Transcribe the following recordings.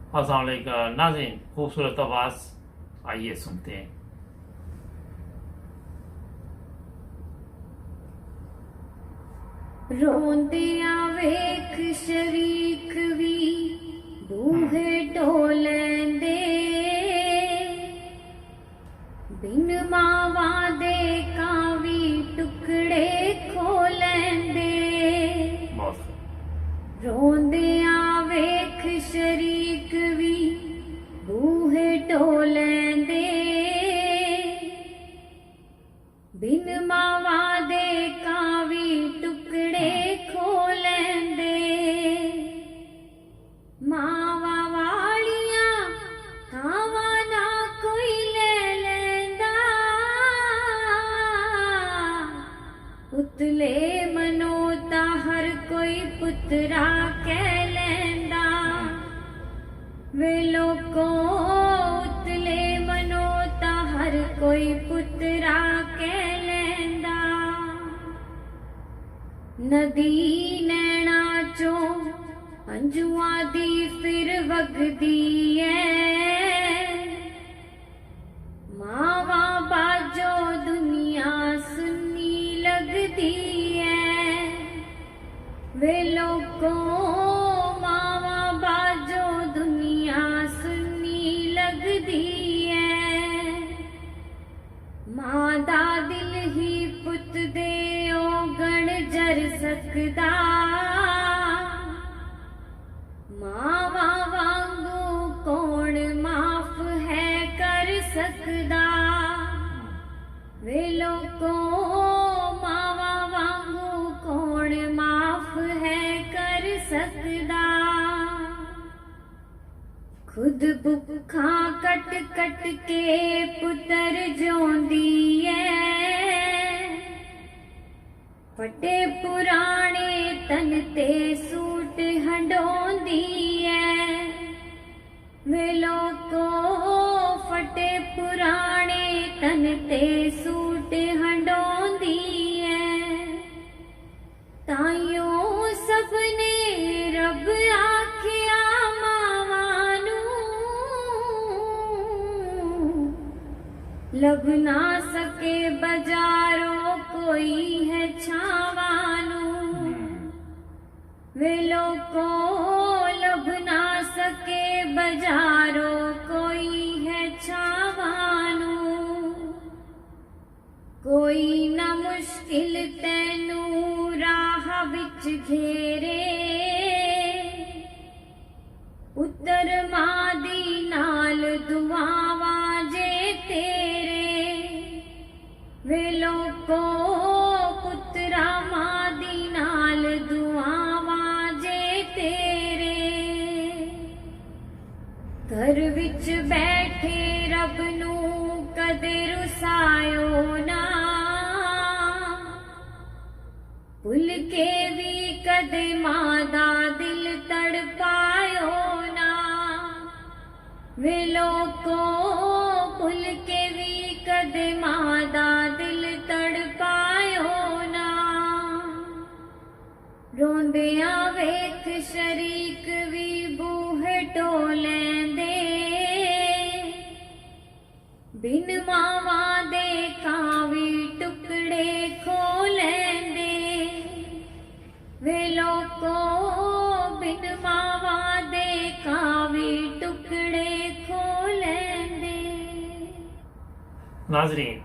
अस्सलाम वालेकुम नाज़रीन, खूबसूरत आवाज़ आइए सुनते हैं। रोंदिया वेख शरीक भी बूहे टोलेंदे, बिन मावा दे कावी टुकड़े खोलेंदे। बहुत खूब। रोंदिया वेख शरीक भी बूहे टोलेंदे, बिन मावा दे कावी टुकड़े खोलेंदे। मावा वालियां थावा ना कोई ले लेंदा, उतले मनोता हर कोई पुत्रा कह लेंदा। वे लोगों उतले मनोता हर कोई पुत्रा कह लेंदा। नदी नैना चो अंजुआ दी फिर वगदी है, मावा बाजो दुनिया सुन्नी लगदी है। वे लोगों मावा बाजो दुनिया सुन्नी लगदी है। मां दा दिल ही पुत दे ओगण जर सकदा, मावा वांगू कौन माफ है कर सकदा। वे लोगों मावा वांगू कौन माफ है कर सकदा। खुद भुखा कट कट के पुत्र जोंदी है, फटे पुराने तन ते सूट हंडोंदी है। वे लोगों फटे पुराने तन ते सूट हंडोंदी है। ताइयों सबने रब आखिया मावां नूं, लब ना सके बाजारों कोई है छावां नूं। वे लोगों लब ना सके बाजारों कोई है छावां नूं। कोई न मुश्किल तैनू राह विच घेरे, पुत्तर मां दी नाल दुआवां जे तेरे। वे लोगों पुत्रा मां दी नाल दुआवां जे तेरे। घर विच बैठे रब नू कदे रुसायो ना, भुल के भी कदे मां दा दिल तड़पायो ना। वे लोगों भुल के भी कदे मां दा दिल तड़पायो ना। रोंदिया वेख शरीक भी बूहे टोलेंदे, बिन मावा दे कावी टुकड़े खोलेंदे। वे लोगों बिन मावा दे कावी टुकड़े खोलेंदे। नाज़रीन,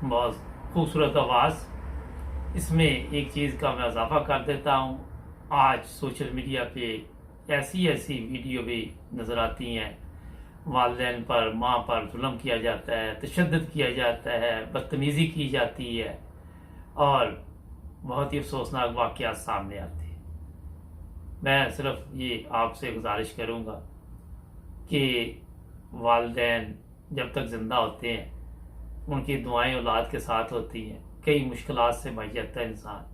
बहुत खूबसूरत आवाज़। इसमें एक चीज़ का मैं इजाफा कर देता हूँ। आज सोशल मीडिया पे ऐसी वीडियो भी नज़र आती हैं, वालिदैन पर माँ पर जुल्म किया जाता है, तशद्दुद किया जाता है, बदतमीज़ी की जाती है और बहुत ही अफसोसनाक वाक़यात सामने आते हैं। मैं सिर्फ ये आपसे गुजारिश करूँगा कि वालिदैन जब तक ज़िंदा होते हैं उनकी दुआएं औलाद के साथ होती हैं। कई मुश्किलात से मर जाता है इंसान।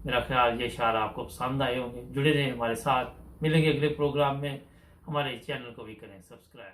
मेरा ख्याल ये इशारा आपको पसंद आए होंगे। जुड़े रहें हमारे साथ, मिलेंगे अगले प्रोग्राम में। हमारे चैनल को भी करें सब्सक्राइब।